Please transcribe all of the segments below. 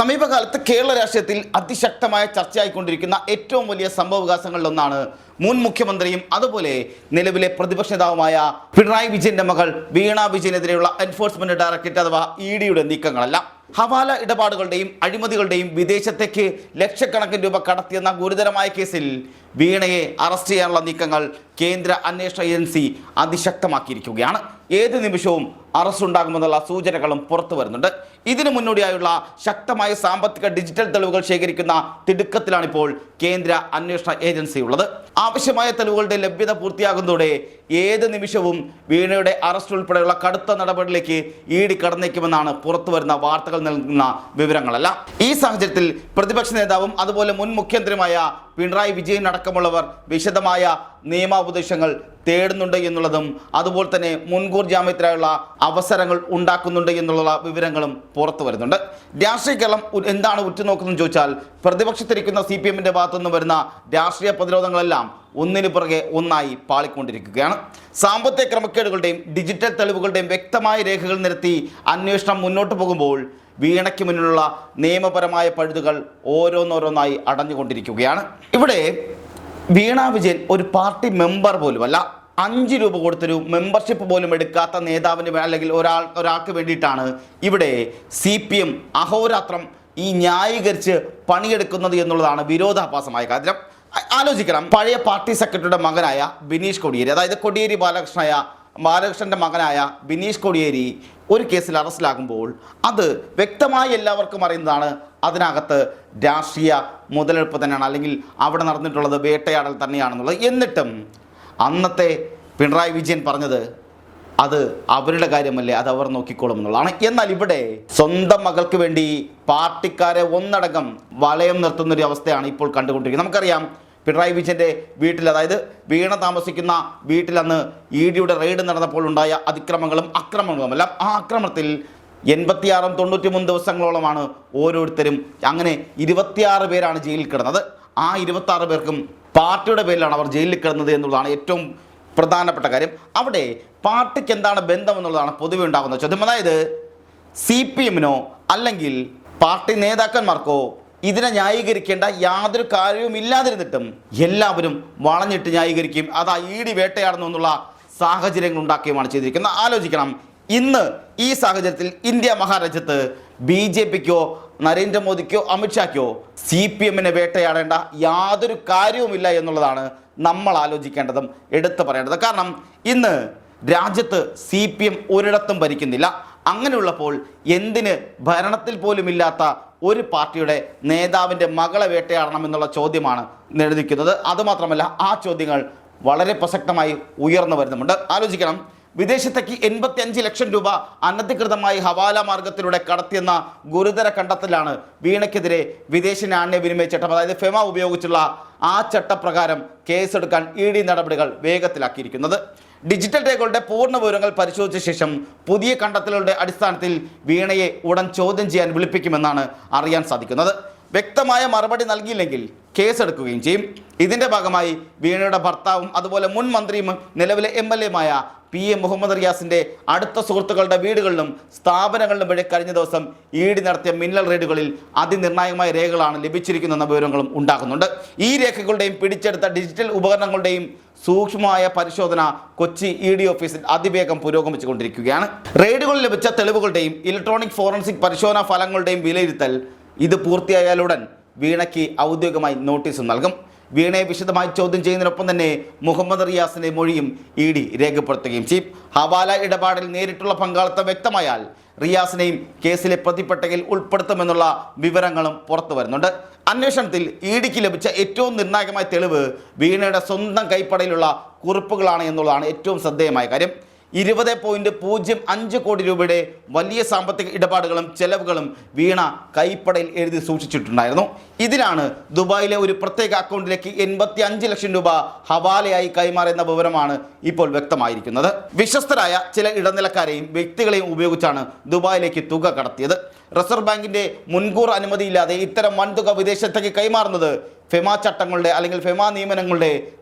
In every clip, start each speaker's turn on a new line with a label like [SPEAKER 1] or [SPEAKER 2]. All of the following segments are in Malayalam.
[SPEAKER 1] സമീപകാലത്ത് കേരള രാഷ്ട്രീയത്തിൽ അതിശക്തമായ ചർച്ചയായിക്കൊണ്ടിരിക്കുന്ന ഏറ്റവും വലിയ സംഭവവികാസങ്ങളിലൊന്നാണ് മുൻ മുഖ്യമന്ത്രിയും അതുപോലെ നിലവിലെ പ്രതിപക്ഷ നേതാവുമായ പിണറായി വിജയന്റെ മകൾ വീണ വിജയനെതിരെയുള്ള എൻഫോഴ്സ്മെന്റ് ഡയറക്ടറേറ്റ് അഥവാ ഇഡിയുടെ നീക്കങ്ങളല്ല. ഹവാല ഇടപാടുകളുടെയും അഴിമതികളുടെയും വിദേശത്തേക്ക് ലക്ഷക്കണക്കിന് രൂപ കടത്തിയെന്ന ഗുരുതരമായ കേസിൽ വീണയെ അറസ്റ്റ് ചെയ്യാനുള്ള നീക്കങ്ങൾ കേന്ദ്ര അന്വേഷണ ഏജൻസി അതിശക്തമാക്കിയിരിക്കുകയാണ്. ഏത് നിമിഷവും അറസ്റ്റ് ഉണ്ടാകുമെന്നുള്ള സൂചനകളും പുറത്തു വരുന്നുണ്ട്. ഇതിനു മുന്നോടിയായുള്ള ശക്തമായ സാമ്പത്തിക ഡിജിറ്റൽ തെളിവുകൾ ശേഖരിക്കുന്ന തിടുക്കത്തിലാണിപ്പോൾ കേന്ദ്ര അന്വേഷണ ഏജൻസി ഉള്ളത്. ആവശ്യമായ തെളിവുകളുടെ ലഭ്യത പൂർത്തിയാകുന്നതോടെ ഏത് നിമിഷവും വീണയുടെ അറസ്റ്റ് ഉൾപ്പെടെയുള്ള കടുത്ത നടപടികളിലേക്ക് ഇഡി കടന്നേക്കുമെന്നാണ് പുറത്തു വരുന്ന വാർത്തകൾ നൽകുന്ന വിവരങ്ങളല്ല. ഈ സാഹചര്യത്തിൽ പ്രതിപക്ഷ നേതാവും അതുപോലെ മുൻ മുഖ്യമന്ത്രിയുമായ പിണറായി വിജയൻ അടക്കമുള്ളവർ വിശദമായ നിയമോപദേശങ്ങൾ തേടുന്നുണ്ട് എന്നുള്ളതും അതുപോലെ തന്നെ മുൻകൂർ ജാമ്യത്തിനായുള്ള അവസരങ്ങൾ ഉണ്ടാക്കുന്നുണ്ട് എന്നുള്ള വിവരങ്ങളും പുറത്തു വരുന്നുണ്ട്. രാഷ്ട്രീയ കേരളം എന്താണ് ഉറ്റുനോക്കുന്നതെന്ന് ചോദിച്ചാൽ പ്രതിപക്ഷത്തിരിക്കുന്ന CPMന്റെ ഭാഗത്തുനിന്ന് വരുന്ന രാഷ്ട്രീയ പ്രതിരോധങ്ങളെല്ലാം ഒന്നിനു പുറകെ ഒന്നായി പാളിക്കൊണ്ടിരിക്കുകയാണ്. സാമ്പത്തിക ക്രമക്കേടുകളുടെയും ഡിജിറ്റൽ തെളിവുകളുടെയും വ്യക്തമായ രേഖകൾ നിരത്തി അന്വേഷണം മുന്നോട്ട് പോകുമ്പോൾ വീണയ്ക്ക് മുന്നിലുള്ള നിയമപരമായ പഴുതുകൾ ഓരോന്നോരോന്നായി അടഞ്ഞുകൊണ്ടിരിക്കുകയാണ്. ഇവിടെ വീണ വിജയൻ ഒരു പാർട്ടി മെമ്പർ പോലുമല്ല. 5 രൂപ കൊടുത്തൊരു മെമ്പർഷിപ്പ് പോലും എടുക്കാത്ത നേതാവിന് അല്ലെങ്കിൽ ഒരാൾക്ക് വേണ്ടിയിട്ടാണ് ഇവിടെ CPM അഹോരാത്രം ഈ ന്യായീകരിച്ച് പണിയെടുക്കുന്നത് എന്നുള്ളതാണ് വിരോധാഭാസമായ കാര്യം. ആലോചിക്കണം, പഴയ പാർട്ടി സെക്രട്ടറിയുടെ മകനായ ബിനീഷ് കോടിയേരി, അതായത് കോടിയേരി ബാലകൃഷ്ണൻ്റെ മകനായ ബിനീഷ് കോടിയേരി ഒരു കേസിൽ അറസ്റ്റിലാകുമ്പോൾ അത് വ്യക്തമായി എല്ലാവർക്കും അറിയുന്നതാണ്. അതിനകത്ത് രാഷ്ട്രീയ മുതലെടുപ്പ് തന്നെയാണ്, അല്ലെങ്കിൽ അവിടെ നടന്നിട്ടുള്ളത് വേട്ടയാടൽ തന്നെയാണെന്നുള്ളത്. എന്നിട്ടും അന്നത്തെ പിണറായി വിജയൻ പറഞ്ഞത് അത് അവരുടെ കാര്യമല്ലേ, അത് അവർ നോക്കിക്കോളും എന്നുള്ളതാണ്. എന്നാൽ ഇവിടെ സ്വന്തം മകൾക്ക് വേണ്ടി പാർട്ടിക്കാരെ ഒന്നടങ്കം വലയം നിർത്തുന്നൊരു അവസ്ഥയാണ് ഇപ്പോൾ കണ്ടുകൊണ്ടിരിക്കുന്നത്. നമുക്കറിയാം, പിണറായി വിജയൻ്റെ വീട്ടിൽ, അതായത് വീണ താമസിക്കുന്ന വീട്ടിൽ അന്ന് ഇഡിയുടെ റെയ്ഡ് നടന്നപ്പോൾ ഉണ്ടായ അതിക്രമങ്ങളും അക്രമങ്ങളുമെല്ലാം, ആ അക്രമത്തിൽ 86-93 ദിവസങ്ങളോളമാണ് ഓരോരുത്തരും, അങ്ങനെ 26 പേരാണ് ജയിലിൽ കിടന്നത്. ആ 26 പേർക്കും പാർട്ടിയുടെ പേരിലാണ് അവർ ജയിലിൽ കിടന്നത് എന്നുള്ളതാണ് ഏറ്റവും പ്രധാനപ്പെട്ട കാര്യം. അവിടെ പാർട്ടിക്ക് എന്താണ് ബന്ധം എന്നുള്ളതാണ് പൊതുവെ ഉണ്ടാകുന്ന ചോദ്യം. അതായത് CPMനോ അല്ലെങ്കിൽ പാർട്ടി നേതാക്കന്മാർക്കോ ഇതിനെ ന്യായീകരിക്കേണ്ട യാതൊരു കാര്യവും ഇല്ലാതിരുന്നിട്ടും എല്ലാവരും വളഞ്ഞിട്ട് ന്യായീകരിക്കുകയും അത് ഇഡി വേട്ടയാടുന്നു എന്നുള്ള സാഹചര്യങ്ങൾ ഉണ്ടാക്കുകയുമാണ് ചെയ്തിരിക്കുന്നത്. ആലോചിക്കണം, ഇന്ന് ഈ സാഹചര്യത്തിൽ ഇന്ത്യ മഹാരാജ്യത്ത് BJPക്കോ നരേന്ദ്രമോദിക്കോ അമിത്ഷാക്കോ CPMനെ വേട്ടയാടേണ്ട യാതൊരു കാര്യവുമില്ല എന്നുള്ളതാണ് നമ്മൾ ആലോചിക്കേണ്ടതും എടുത്തു പറയേണ്ടത്. കാരണം ഇന്ന് രാജ്യത്ത് CPM ഒരിടത്തും ഭരിക്കുന്നില്ല. അങ്ങനെയുള്ളപ്പോൾ എന്തിന് ഭരണത്തിൽ പോലുമില്ലാത്ത ഒരു പാർട്ടിയുടെ നേതാവിൻ്റെ മകളെ വേട്ടയാടണം എന്നുള്ള ചോദ്യമാണ് നിലനിൽക്കുന്നത്. അതുമാത്രമല്ല, ആ ചോദ്യങ്ങൾ വളരെ പ്രസക്തമായി ഉയർന്നു വരുന്നുമുണ്ട്. ആലോചിക്കണം, വിദേശത്തേക്ക് 85 ലക്ഷം രൂപ അനധികൃതമായി ഹവാല മാർഗത്തിലൂടെ കടത്തിയെന്ന ഗുരുതര കണ്ടെത്തലാണ് വീണയ്ക്കെതിരെ വിദേശ നാണ്യവിനിമയ ചട്ടം, അതായത് ഫെമ ഉപയോഗിച്ചുള്ള ആ ചട്ടപ്രകാരം കേസെടുക്കാൻ ഇഡി നടപടികൾ വേഗത്തിലാക്കിയിരിക്കുന്നത്. ഡിജിറ്റൽ രേഖകളുടെ പൂർണ്ണ വിവരങ്ങൾ പരിശോധിച്ച ശേഷം പുതിയ കണ്ടെത്തലുകളുടെ അടിസ്ഥാനത്തിൽ വീണയെ ഉടൻ ചോദ്യം ചെയ്യാൻ വിളിപ്പിക്കുമെന്നാണ് അറിയാൻ സാധിക്കുന്നത്. വ്യക്തമായ മറുപടി നൽകിയില്ലെങ്കിൽ കേസെടുക്കുകയും ചെയ്യും. ഇതിൻ്റെ ഭാഗമായി വീണയുടെ ഭർത്താവും അതുപോലെ മുൻ മന്ത്രിയും നിലവിലെ MLAയുമായ PM മുഹമ്മദ് റിയാസിൻ്റെ അടുത്ത സുഹൃത്തുക്കളുടെ വീടുകളിലും സ്ഥാപനങ്ങളിലും വഴി കഴിഞ്ഞ ദിവസം ഇഡി നടത്തിയ മിന്നൽ റെയ്ഡുകളിൽ അതിനിർണായകമായ രേഖകളാണ് ലഭിച്ചിരിക്കുന്നതെന്ന വിവരങ്ങളും ഉണ്ടാകുന്നുണ്ട്. ഈ രേഖകളുടെയും പിടിച്ചെടുത്ത ഡിജിറ്റൽ ഉപകരണങ്ങളുടെയും സൂക്ഷ്മമായ പരിശോധന കൊച്ചി ഇഡി ഓഫീസിൽ അതിവേഗം പുരോഗമിച്ചുകൊണ്ടിരിക്കുകയാണ്. റെയ്ഡുകളിൽ ലഭിച്ച തെളിവുകളുടെയും ഇലക്ട്രോണിക് ഫോറൻസിക് പരിശോധനാ ഫലങ്ങളുടെയും വിലയിരുത്തൽ ഇത് പൂർത്തിയായാലുടൻ വീണയ്ക്ക് ഔദ്യോഗികമായി നോട്ടീസ് നൽകും. വീണയെ വിശദമായി ചോദ്യം ചെയ്യുന്നതിനൊപ്പം തന്നെ മുഹമ്മദ് റിയാസിൻ്റെ മൊഴിയും ഇഡി രേഖപ്പെടുത്തുകയും ചെയ്യും. ഹവാല ഇടപാടിൽ നേരിട്ടുള്ള പങ്കാളിത്തം വ്യക്തമായാൽ റിയാസിനെയും കേസിലെ പ്രതിപട്ടികയിൽ ഉൾപ്പെടുത്തുമെന്നുള്ള വിവരങ്ങളും പുറത്തു വരുന്നുണ്ട്. അന്വേഷണത്തിൽ ഇഡിക്ക് ലഭിച്ച ഏറ്റവും നിർണായകമായ തെളിവ് വീണയുടെ സ്വന്തം കൈപ്പടയിലുള്ള കുറിപ്പുകളാണ് എന്നുള്ളതാണ് ഏറ്റവും ശ്രദ്ധേയമായ കാര്യം. 20.05 കോടി രൂപയുടെ വലിയ സാമ്പത്തിക ഇടപാടുകളും ചെലവുകളും വീണ കൈപ്പടയിൽ എഴുതി സൂക്ഷിച്ചിട്ടുണ്ടായിരുന്നു. ഇതിനാണ് ദുബായിലെ ഒരു പ്രത്യേക അക്കൗണ്ടിലേക്ക് 85 ലക്ഷം രൂപ ഹവാലയായി കൈമാറുന്ന വിവരമാണ് ഇപ്പോൾ വ്യക്തമായിരിക്കുന്നത്. വിശ്വസ്തരായ ചില ഇടനിലക്കാരെയും വ്യക്തികളെയും ഉപയോഗിച്ചാണ് ദുബായിലേക്ക് തുക കടത്തിയത്. റിസർവ് ബാങ്കിൻ്റെ മുൻകൂർ അനുമതിയില്ലാതെ ഇത്തരം വൻതുക വിദേശത്തേക്ക് കൈമാറുന്നത് ഫെമ ചട്ടങ്ങളുടെ അല്ലെങ്കിൽ ഫെമ നിയമനങ്ങളുടെ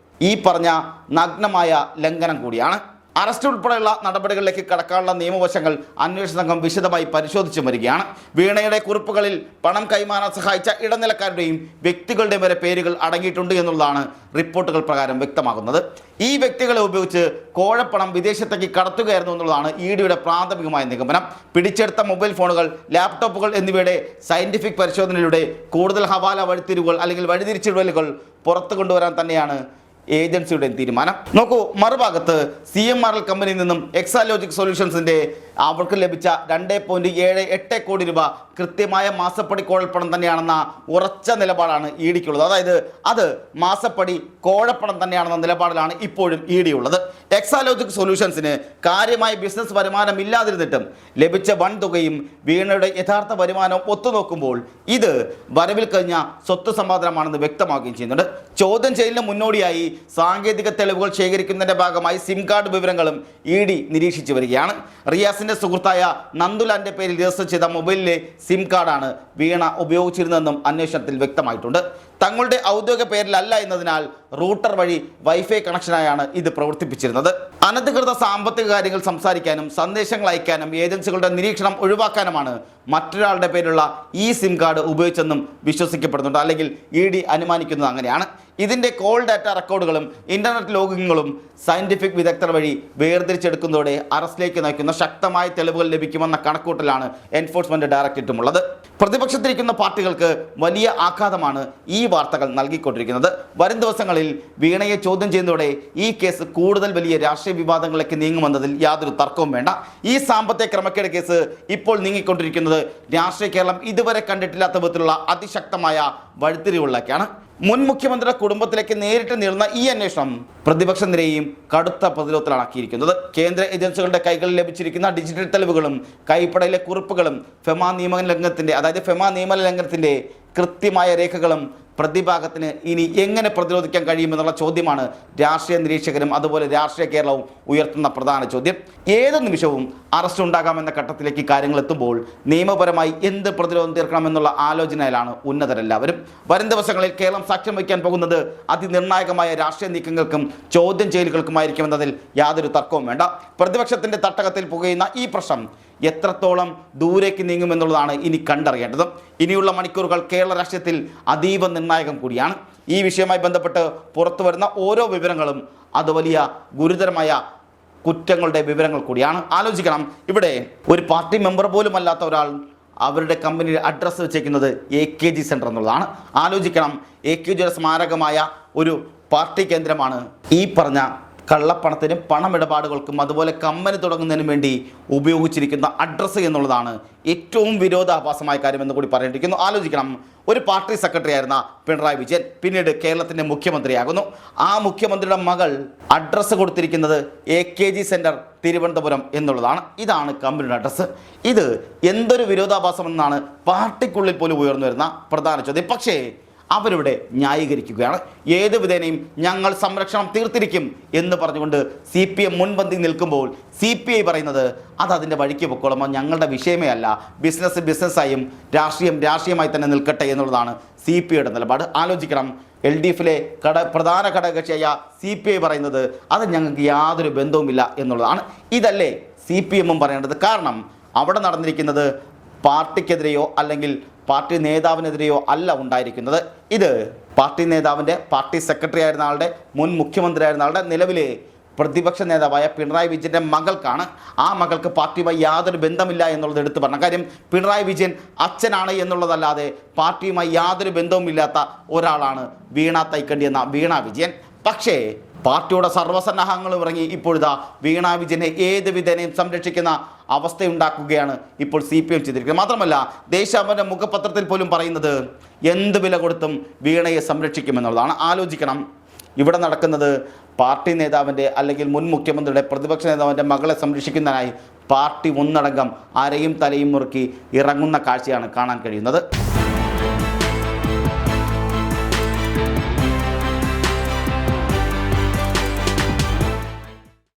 [SPEAKER 1] ഈ പറഞ്ഞ നഗ്നമായ ലംഘനം കൂടിയാണ്. അറസ്റ്റ് ഉൾപ്പെടെയുള്ള നടപടികളിലേക്ക് കടക്കാനുള്ള നിയമവശങ്ങൾ അന്വേഷണ സംഘം വിശദമായി പരിശോധിച്ചു വരികയാണ്. വീണയുടെ കുറിപ്പുകളിൽ പണം കൈമാറാൻ സഹായിച്ച ഇടനിലക്കാരുടെയും വ്യക്തികളുടെയും വരെ പേരുകൾ അടങ്ങിയിട്ടുണ്ട് എന്നുള്ളതാണ് റിപ്പോർട്ടുകൾ പ്രകാരം വ്യക്തമാകുന്നത്. ഈ വ്യക്തികളെ ഉപയോഗിച്ച് കോഴപ്പണം വിദേശത്തേക്ക് കടത്തുകയായിരുന്നു എന്നുള്ളതാണ് ഇഡിയുടെ പ്രാഥമികമായ നിഗമനം. പിടിച്ചെടുത്ത മൊബൈൽ ഫോണുകൾ, ലാപ്ടോപ്പുകൾ എന്നിവയുടെ സയന്റിഫിക് പരിശോധനയിലൂടെ കൂടുതൽ ഹവാല വഴിത്തിരിവുകൾ അല്ലെങ്കിൽ വഴിതിരിച്ചിടലുകൾ പുറത്തു കൊണ്ടുവരാൻ തന്നെയാണ് ഏജൻസിയുടെ തീരുമാനം. നോക്കൂ, മറുഭാഗത്ത് CMRL കമ്പനിയിൽ നിന്നും എക്സാലോജിക് സൊല്യൂഷൻസിന്റെ അവർക്ക് ലഭിച്ച 2.78 കോടി രൂപ കൃത്യമായ മാസപ്പടി കോഴപ്പണം തന്നെയാണെന്ന ഉറച്ച നിലപാടാണ് ഇഡിക്കുള്ളത്. അതായത് അത് മാസപ്പടി കോഴപ്പണം തന്നെയാണെന്ന നിലപാടിലാണ് ഇപ്പോഴും ഇഡിയുള്ളത്. എക്സാലോജിക് സൊല്യൂഷൻസിന് കാര്യമായ ബിസിനസ് വരുമാനം ഇല്ലാതിരുന്നിട്ടും ലഭിച്ച വൻ തുകയും വീണയുടെ യഥാർത്ഥ വരുമാനവും ഒത്തുനോക്കുമ്പോൾ ഇത് വരവിൽ കഴിഞ്ഞ സ്വത്ത് സമ്പാദനമാണെന്ന് വ്യക്തമാക്കുകയും ചെയ്യുന്നുണ്ട്. ചോദ്യം ചെയ്യലിന് മുന്നോടിയായി സാങ്കേതിക തെളിവുകൾ ശേഖരിക്കുന്നതിന്റെ ഭാഗമായി സിം കാർഡ് വിവരങ്ങളും ഇഡി നിരീക്ഷിച്ചു വരികയാണ്. റിയാസിന്റെ സുഹൃത്തായ നന്ദുലാന്റെ പേരിൽ രജിസ്റ്റർ ചെയ്ത മൊബൈലിലെ സിം കാർഡാണ് വീണ ഉപയോഗിച്ചിരുന്നതെന്നും അന്വേഷണത്തിൽ വ്യക്തമായിട്ടുണ്ട്. തങ്ങളുടെ ഔദ്യോഗിക പേരിലല്ല എന്നതിനാൽ റൂട്ടർ വഴി വൈഫൈ കണക്ഷനായാണ് ഇത് പ്രവർത്തിപ്പിച്ചിരുന്നത്. അനധികൃത സാമ്പത്തിക കാര്യങ്ങൾ സംസാരിക്കാനും സന്ദേശങ്ങൾ അയക്കാനും ഏജൻസികളുടെ നിരീക്ഷണം ഒഴിവാക്കാനുമാണ് മറ്റൊരാളുടെ പേരിലുള്ള ഈ സിം കാർഡ് ഉപയോഗിച്ചെന്നും വിശ്വസിക്കപ്പെടുന്നുണ്ട്, അല്ലെങ്കിൽ ഇഡി അനുമാനിക്കുന്നത് അങ്ങനെയാണ്. ഇതിൻ്റെ കോൾ ഡാറ്റ റെക്കോർഡുകളും ഇന്റർനെറ്റ് ലോഗിങ്ങുകളും സയന്റിഫിക് വിദഗ്ധർ വഴി വേർതിരിച്ചെടുക്കുന്നതോടെ അറസ്റ്റിലേക്ക് നയിക്കുന്ന ശക്തമായ തെളിവുകൾ ലഭിക്കുമെന്ന കണക്കൂട്ടലാണ് എൻഫോഴ്സ്മെന്റ് ഡയറക്ടറേറ്റുമുള്ളത്. പ്രതിപക്ഷത്തിരിക്കുന്ന പാർട്ടികൾക്ക് വലിയ ആഘാതമാണ് ഈ വാർത്തകൾ നൽകിക്കൊണ്ടിരിക്കുന്നത്. വരും ദിവസങ്ങളിൽ വീണയെ ചോദ്യം ചെയ്യുന്നതോടെ ഈ കേസ് കൂടുതൽ വലിയ രാഷ്ട്രീയ വിവാദങ്ങളിലേക്ക് നീങ്ങുമെന്നതിൽ യാതൊരു തർക്കവും വേണ്ട. ഈ സാമ്പത്തിക ക്രമക്കേട് കേസ് ഇപ്പോൾ നീങ്ങിക്കൊണ്ടിരിക്കുന്നത് രാഷ്ട്രീയ കേരളം ഇതുവരെ കണ്ടിട്ടില്ലാത്ത വിധത്തിലുള്ള അതിശക്തമായ വഴിത്തിരിവുകളിലേക്കാണ്. മുൻ മുഖ്യമന്ത്രിയുടെ കുടുംബത്തിലേക്ക് നേരിട്ട് നീളുന്ന ഈ അന്വേഷണം പ്രതിപക്ഷ നിരയെയും കടുത്ത പ്രതിരോധത്തിലാക്കിയിരിക്കുന്നത്. കേന്ദ്ര ഏജൻസികളുടെ കൈകളിൽ ലഭിച്ചിരിക്കുന്ന ഡിജിറ്റൽ തെളിവുകളും കൈപ്പടയിലെ കുറിപ്പുകളും ഫെമ നിയമലംഘനത്തിന്റെ കൃത്യമായ രേഖകളും പ്രതിഭാഗത്തിന് ഇനി എങ്ങനെ പ്രതിരോധിക്കാൻ കഴിയുമെന്നുള്ള ചോദ്യമാണ് രാഷ്ട്രീയ നിരീക്ഷകരും അതുപോലെ രാഷ്ട്രീയ കേരളവും ഉയർത്തുന്ന പ്രധാന ചോദ്യം. ഏത് നിമിഷവും അറസ്റ്റ് ഉണ്ടാകാമെന്ന ഘട്ടത്തിലേക്ക് കാര്യങ്ങൾ എത്തുമ്പോൾ നിയമപരമായി എന്ത് പ്രതിരോധം തീർക്കണമെന്നുള്ള ആലോചനയിലാണ് ഉന്നതരെല്ലാവരും. വരും ദിവസങ്ങളിൽ കേരളം സാക്ഷ്യം വയ്ക്കാൻ പോകുന്നത് അതിനിർണായകമായ രാഷ്ട്രീയ നീക്കങ്ങൾക്കും ചോദ്യം ചെയ്യലുകൾക്കുമായിരിക്കുമെന്നതിൽ യാതൊരു തർക്കവും വേണ്ട. പ്രതിപക്ഷത്തിന്റെ തട്ടകത്തിൽ പുകയുന്ന ഈ പ്രശ്നം എത്രത്തോളം ദൂരേക്ക് നീങ്ങുമെന്നുള്ളതാണ് ഇനി കണ്ടറിയേണ്ടത്. ഇനിയുള്ള മണിക്കൂറുകൾ കേരള രാഷ്ട്രീയത്തിൽ അതീവ നിർണായകം കൂടിയാണ്. ഈ വിഷയവുമായി ബന്ധപ്പെട്ട് പുറത്തു വരുന്ന ഓരോ വിവരങ്ങളും അത് വലിയ ഗുരുതരമായ കുറ്റങ്ങളുടെ വിവരങ്ങൾ കൂടിയാണ്. ആലോചിക്കണം, ഇവിടെ ഒരു പാർട്ടി മെമ്പർ പോലും അല്ലാത്ത ഒരാൾ അവരുടെ കമ്പനിയുടെ അഡ്രസ്സ് വെച്ചേക്കുന്നത് AKG സെൻറ്റർ എന്നുള്ളതാണ്. ആലോചിക്കണം, AKGയുടെ സ്മാരകമായ ഒരു പാർട്ടി കേന്ദ്രമാണ് ഈ പറഞ്ഞ കള്ളപ്പണത്തിനും പണമിടപാടുകൾക്കും അതുപോലെ കമ്പനി തുടങ്ങുന്നതിനും വേണ്ടി ഉപയോഗിച്ചിരിക്കുന്ന അഡ്രസ്സ് എന്നുള്ളതാണ് ഏറ്റവും വിരോധാഭാസമായ കാര്യമെന്ന് കൂടി പറയേണ്ടിയിരിക്കുന്നു. ആലോചിക്കണം, ഒരു പാർട്ടി സെക്രട്ടറി ആയിരുന്ന പിണറായി വിജയൻ പിന്നീട് കേരളത്തിൻ്റെ മുഖ്യമന്ത്രിയാകുന്നു. ആ മുഖ്യമന്ത്രിയുടെ മകൾ അഡ്രസ്സ് കൊടുത്തിരിക്കുന്നത് AKG സെൻറ്റർ തിരുവനന്തപുരം എന്നുള്ളതാണ്. ഇതാണ് കമ്പനിയുടെ അഡ്രസ്സ്. ഇത് എന്തൊരു വിരോധാഭാസമെന്നാണ് പാർട്ടിക്കുള്ളിൽ പോലും ഉയർന്നു വരുന്ന പ്രധാന ചോദ്യം. പക്ഷേ അവരിവിടെ ന്യായീകരിക്കുകയാണ്. ഏത് വിധേനയും ഞങ്ങൾ സംരക്ഷണം തീർത്തിരിക്കും എന്ന് പറഞ്ഞുകൊണ്ട് CPM മുൻപന്തി നിൽക്കുമ്പോൾ CPI പറയുന്നത് അത് അതിൻ്റെ വഴിക്ക് പൊക്കോളുമ്പോൾ ഞങ്ങളുടെ വിഷയമേ അല്ല, ബിസിനസ്സായും രാഷ്ട്രീയമായി തന്നെ നിൽക്കട്ടെ എന്നുള്ളതാണ് CPIയുടെ നിലപാട്. ആലോചിക്കണം, LDFിലെ പ്രധാന ഘടകകക്ഷിയായ CPI പറയുന്നത് അത് ഞങ്ങൾക്ക് യാതൊരു ബന്ധവുമില്ല എന്നുള്ളതാണ്. ഇതല്ലേ CPMും പറയേണ്ടത്? കാരണം അവിടെ നടന്നിരിക്കുന്നത് പാർട്ടിക്കെതിരെയോ അല്ലെങ്കിൽ പാർട്ടി നേതാവിനെതിരെയോ അല്ല ഉണ്ടായിരിക്കുന്നത്. ഇത് പാർട്ടി നേതാവിൻ്റെ, പാർട്ടി സെക്രട്ടറി ആയിരുന്ന ആളുടെ, മുൻ മുഖ്യമന്ത്രി ആയിരുന്ന ആളുടെ, നിലവിലെ പ്രതിപക്ഷ നേതാവായ പിണറായി വിജയൻ്റെ മകൾക്കാണ്. ആ മകൾക്ക് പാർട്ടിയുമായി യാതൊരു ബന്ധമില്ല എന്നുള്ളത് എടുത്തു പറഞ്ഞ കാര്യം. പിണറായി വിജയൻ അച്ഛനാണ് എന്നുള്ളതല്ലാതെ പാർട്ടിയുമായി യാതൊരു ബന്ധവുമില്ലാത്ത ഒരാളാണ് വീണ തൈക്കണ്ടി എന്ന വീണ വിജയൻ. പക്ഷേ പാർട്ടിയുടെ സർവ്വസന്നാഹങ്ങളും ഇറങ്ങി ഇപ്പോഴിതാ വീണ വിജയനെ ഏത് വിധേനയും സംരക്ഷിക്കുന്ന അവസ്ഥയുണ്ടാക്കുകയാണ് ഇപ്പോൾ CPM ചെയ്തിരിക്കുന്നത്. മാത്രമല്ല ദേശാഭിമാനിയുടെ മുഖപത്രത്തിൽ പോലും പറയുന്നത് എന്ത് വില കൊടുത്തും വീണയെ സംരക്ഷിക്കുമെന്നുള്ളതാണ്. ആലോചിക്കണം, ഇവിടെ നടക്കുന്നത് പാർട്ടി നേതാവിൻ്റെ അല്ലെങ്കിൽ മുൻ മുഖ്യമന്ത്രിയുടെ പ്രതിപക്ഷ നേതാവിൻ്റെ മകളെ സംരക്ഷിക്കുന്നതിനായി പാർട്ടി ഒന്നടങ്കം അരയും തലയും മുറുക്കി ഇറങ്ങുന്ന കാഴ്ചയാണ് കാണാൻ കഴിയുന്നത്.